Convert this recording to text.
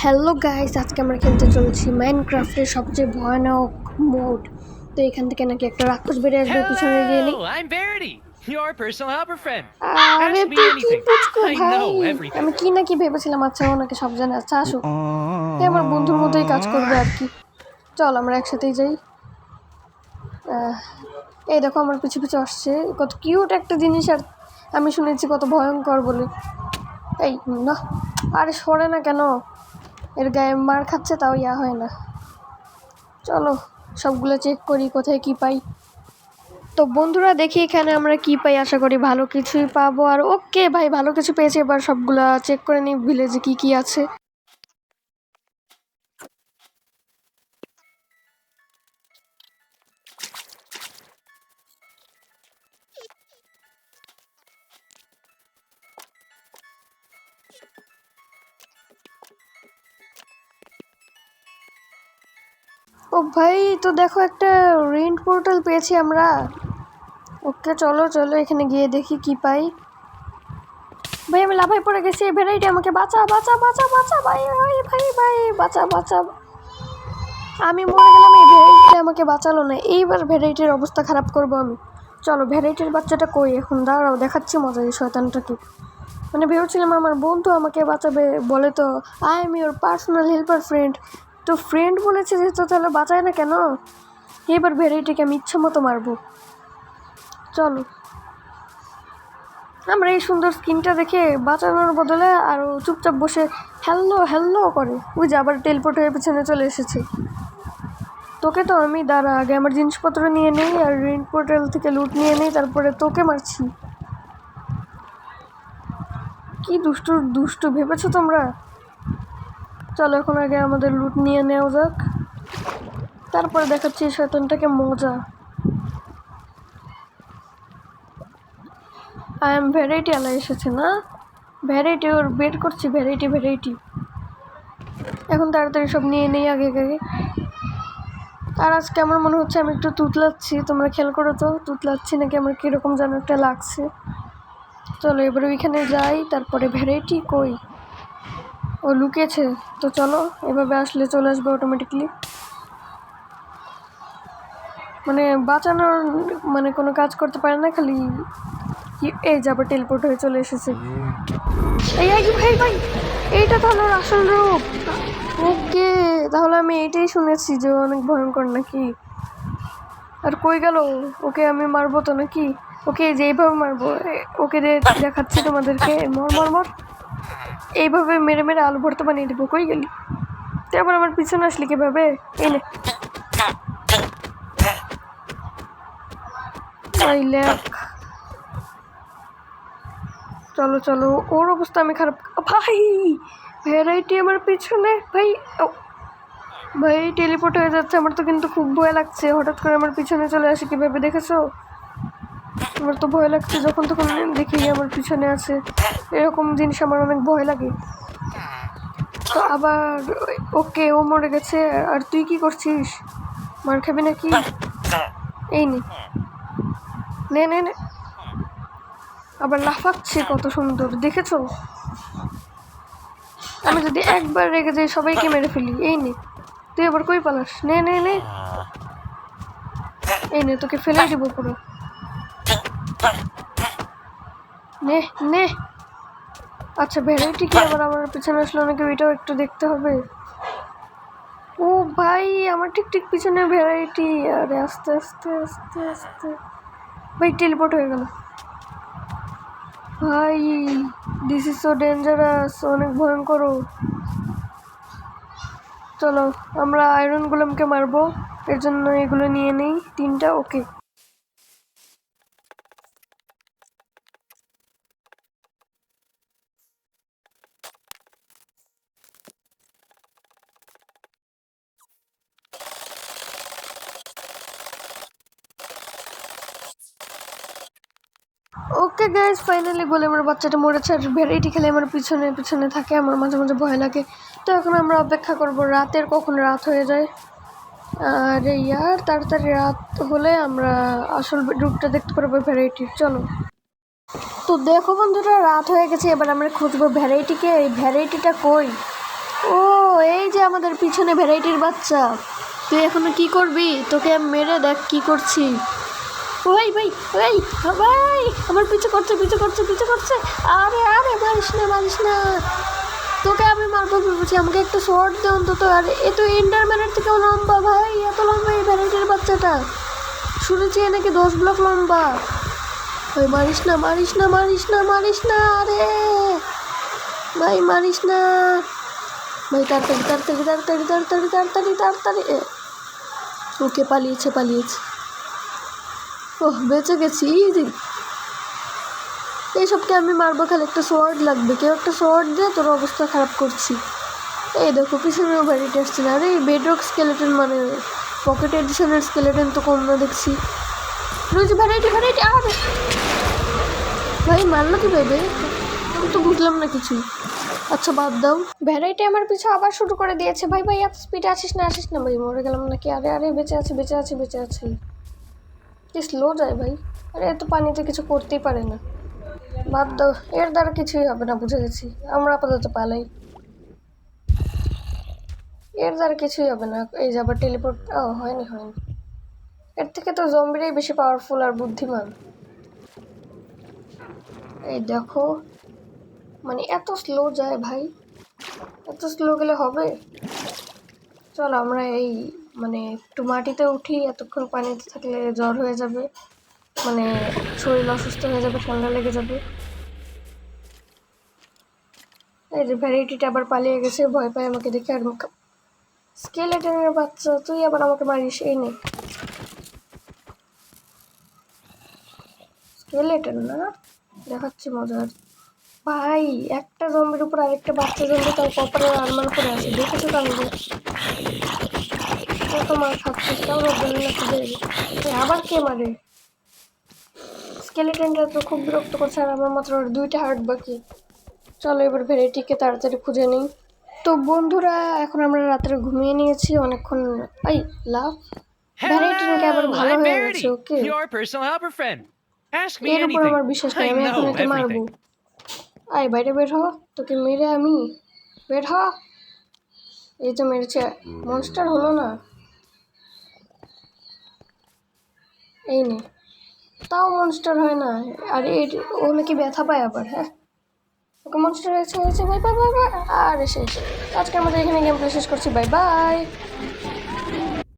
Hello guys, আজকে আমরা খেলতে চলেছি মাইনক্রাফটের সবচেয়ে ভয়ানক মোড। তো এখান থেকে নাকি একটা রাক্ষস বেরিয়ে আসবে, পিছনে গিয়ে নেই। I'm Verity, your personal helper friend. আরে Ask me তুই কি anything. পুচকু I ভাই, know আমি everything. কি ভেবেছিলাম। আচ্ছা, ওনাকে সব জানে। আচ্ছা আসুক, আমার বন্ধুর মতোই কাজ করবে আর কি। চল আমরা একসাথেই যাই। এই দেখো আমার পিছু পিছু আসছে, কত কিউট একটা জিনিস। আর আমি শুনেছি কত ভয়ঙ্কর বলে। এই না, আরে সরে না কেন, এর গায়ে মার খাচ্ছে তাও ইয়া হয় না। চলো সবগুলো চেক করি কোথায় কি পাই। তো বন্ধুরা দেখি এখানে আমরা কি পাই, আশা করি ভালো কিছুই পাবো। আর ওকে ভাই, ভালো কিছু পেয়েছি। এবার সবগুলা চেক করে নিই ভিলেজে কি কি আছে। ও ভাই, তো দেখো একটা রেন্ট পোর্টাল পেয়েছি আমরা। ওকে চলো চলো এখানে গিয়ে দেখি কি পাই। ভাই আমি লাফাই পড়ে গেছি, ভ্যারাইটি আমাকে বাঁচা বাঁচা বাঁচা বাঁচা ভাই ভাই ভাই ভাই বাঁচা বাঁচা। আমি মরে গেলাম, এই ভ্যারাইটি আমাকে বাঁচালো না। এইবার ভ্যারাইটির অবস্থা খারাপ করবো আমি। চলো ভ্যারাইটির বাচ্চাটা কই এখন, দাঁড়াও দেখাচ্ছি মজা এই শয়তানটাকে। মানে ভেবেছিলাম আমার বন্ধু আমাকে বাঁচাবে, বলে তো I am your personal helper friend. তো ফ্রেন্ড বলেছে যেহেতু, তাহলে বাঁচায় না কেন? এবার ভ্যারাইটিকে আমি ইচ্ছা মতো মারবো। চলো আমরা এই সুন্দর স্কিনটা দেখে বাঁচানোর বদলে আরও চুপচাপ বসে হ্যালো হ্যালো করে। ওই যে আবার টেলপোর্ট হয়ে পিছনে চলে এসেছে। তোকে তো আমি দাঁড়া, আগে আমার জিনিসপত্র নিয়ে নেই আর রেন্ট পোর্টাল থেকে লুট নিয়ে নেই, তারপরে তোকে মারছি। কি দুষ্টু দুষ্টু ভেবেছো তোমরা? চলো এখন আগে আমাদের লুট নিয়ে নেওয়া যাক, তারপরে দেখাচ্ছি শয়তানটাকে মজা। আই এম ভ্যারাইটি আলা এসেছে না, ভ্যারাইটি ওর বের করছি। ভ্যারাইটি ভ্যারাইটি এখন তাড়াতাড়ি সব নিয়ে নেই আগে আগে। আর আজকে আমার মনে হচ্ছে আমি একটু তুতলাচ্ছি, তোমরা খেয়াল করো তো তুতলাচ্ছি নাকি আমার কীরকম যেন একটা লাগছে। চলো এবারে ওইখানে যাই, তারপরে ভ্যারাইটি কই, ও লুকিয়েছে। তো চলো এভাবে আসলে চলে আসবে অটোমেটিকলি। মানে বাঁচানোর মানে কোনো কাজ করতে পারে না, খালি এই যাবার টেলপোর্ট হয়ে চলে এসেছে। এই ভাই ভাই, এইটা তাহলে ওর আসল রূপ। ওকে তাহলে আমি এইটাই শুনেছি যে অনেক ভয়ঙ্কর নাকি। আর কই গেল? ওকে আমি মারবো তো নাকি? ওকে যেইভাবে মারবো, ওকে দেখাচ্ছি তোমাদেরকে। মর মর মর, এইভাবে মেরে মেরে আলু ভর্তা বানিয়ে দেবো। কই গেলি? তুই আবার আমার পিছনে আসলি কীভাবে? এই নে চলো চলো, ওর অবস্থা আমি খারাপ। ভাই ভ্যারাইটি আমার পিছনে ভাই। ভাই টেলিপোর্ট হয়ে যাচ্ছে, আমার তো কিন্তু খুব ভয় লাগছে। হঠাৎ করে আমার পিছনে চলে আসে কীভাবে, দেখেছো? আমার তো ভয় লাগছে, যখন তখন দেখি আমার পিছনে আছে। এরকম জিনিস আমার অনেক ভয় লাগে। তো আবার ওকে ও মরে গেছে। আর তুই কি করছিস? মার খাবি নাকি? এই নে নে নে নে। আবার লাফাচ্ছে কত সুন্দর, দেখেছো? আমি যদি একবার রেগে যাই সবাইকে মেরে ফেলি। এই নে, তুই আবার কই পালাস? নে নে নে, এই নে তোকে ফেলেই দিব পুরো। নে নে। আচ্ছা ভ্যারাইটি কি আবার আমার পিছনে আসলো নাকি, ওইটাও একটু দেখতে হবে। ও ভাই আমার ঠিক ঠিক পিছনে ভ্যারাইটি। আরে আস্তে আস্তে আস্তে আস্তে, ভাই টেলিপোর্ট হয়ে গেল। ভাই দিস ইজ সো ডেঞ্জারাস, অনেক ভয়ঙ্কর। চলো আমরা আয়রন গোলেমকে মারবো, এর জন্য এগুলো নিয়ে নেই 3টা। ওকে ওকে গাইজ, ফাইনালি গোলেমের বাচ্চাটা মরেছে। আর ভ্যারাইটি খেলে আমার পিছনে পিছনে থাকে, আমার মাঝে মাঝে ভয় লাগে। তো এখন আমরা অপেক্ষা করব রাতের, কখন রাত হয়ে যায়। আর ইয়ার তাড়াতাড়ি রাত হলে আমরা আসল রূপটা দেখতে পারবো ভ্যারাইটির। চলো তো দেখো বন্ধুরা, রাত হয়ে গেছে, এবার আমরা খুঁজবো ভ্যারাইটিকে। এই ভ্যারাইটিটা কই? ও আমাদের পিছনে ভ্যারাইটির বাচ্চা। তুই এখনো কি করবি? তোকে আমি মেরে দেখ কি করছি। ভাই ভাই ভাই ভাই আমার পিছু করছে পিছু করছে পিছু করছে। আরে আরে মারিস না মারিস না, তোকে আমি মারবো ভেবেছি। আমাকে একটা শর্ট দে অন্তত। আর এ তো এন্ডারম্যানের থেকেও লম্বা ভাই, এত লম্বা এই ভ্যারাইটির বাচ্চাটা। শুনেছি এ নাকি 10 ব্লক লম্বা। ভাই মারিস না মারিস না মারিস না মারিস না, আরে ভাই মারিস না ভাই। তাড়াতাড়ি তাড়াতাড়ি তাড়াতাড়ি তাড়াতাড়ি তাড়াতাড়ি তাড়াতাড়ি। ওকে পালিয়েছে পালিয়েছে। ওহ বেঁচে গেছি। এইসবকে আমি মারবো, খালি একটা সোয়ার্ড লাগবে। কেউ একটা সোয়ার্ড দিয়ে তোর অবস্থা খারাপ করছি। এই দেখো পিছনেও ভ্যারাইটি আসছে না। আরে বেডরক স্কেলেটন মানে পকেট এডিশনের স্কেলেটন তো কম না দেখছি। রোজ ভ্যারাইটি ভ্যারাইটি। আর ভাই মারলো কি ভেবে? আমি তো বুঝলাম না কিছু। আচ্ছা বাদ দাও। ভ্যারাইটি আমার পিছু আবার শুরু করে দিয়েছে। ভাই ভাই এত স্পিডে আসিস না ভাই, মরে গেলাম নাকি? আরে আরে বেঁচে আছি বেঁচে আছি বেঁচে আছি। কি স্লো যায় ভাই। আরে এত পানিতে কিছু করতেই পারে না। বাদ দাও, এর দ্বারা কিছুই হবে না, বুঝে গেছি। আমরা আপাতত পালাই, এর দ্বারা কিছুই হবে না। এই যে আবার টেলিপোর্ট। ও হয়নি হয়নি। এর থেকে তো জম্বিরাই বেশি পাওয়ারফুল আর বুদ্ধিমান। এই দেখো মানে এত স্লো যায় ভাই, এত স্লো গেলে হবে? চল আমরা এই মানে একটু মাটিতে উঠি। এতক্ষণ পানিতে থাকলে জ্বর হয়ে যাবে, মানে শরীর অসুস্থ হয়ে যাবে, ঠান্ডা লেগে যাবে। এই যে ভ্যারাইটিটা আবার পালিয়ে গেছে, ভয় পায় আমাকে দেখে। আর স্কেলেটনের বাচ্চা, তুই আবার আমাকে মারিস। এই নে স্কেলেটন না, দেখাচ্ছি মজার। ভাই একটা জম্বির উপর আরেকটা বাচ্চা জম্বি তার কপালের আরমান করে আছে, দেখেছো তো? আমি কত মার খাচ্ছে, তাও রব্বানি না খুঁজে। আবার কে মারে? স্কেলেটনটা তো খুব বিরক্ত করছে। আর আমার মাত্র আর 2টা হার্ট বাকি। চলো এবার ভ্যারাইটিকে তাড়াতাড়ি খুঁজে নিই। তো বন্ধুরা এখন আমরা রাত্রে ঘুমিয়ে নিয়েছি অনেকক্ষণ। এই লাভ ভ্যারাইটি নাকি আবার Hello, ভালো I'm হয়ে গেছে। Verity, okay, your personal helper friend. Ask me এর উপর anything. আমার বিশ্বাস নেই। I আমি এখন know একে মারবো। everything. আয় বাইরে বের হ, তোকে মেরে আমি বের হ। এই তো মেরেছে, মনস্টার হলো না। এই নে, তাও মনস্টার হয় না। আর ও নাকি ব্যথা পায় আবার। হ্যাঁ ওকে মনস্টার হয়েছে হয়েছে। Bye bye bye bye. আর শেষ। আজকে আমাদের এখানে গেম প্লে শেষ করছি। Bye by.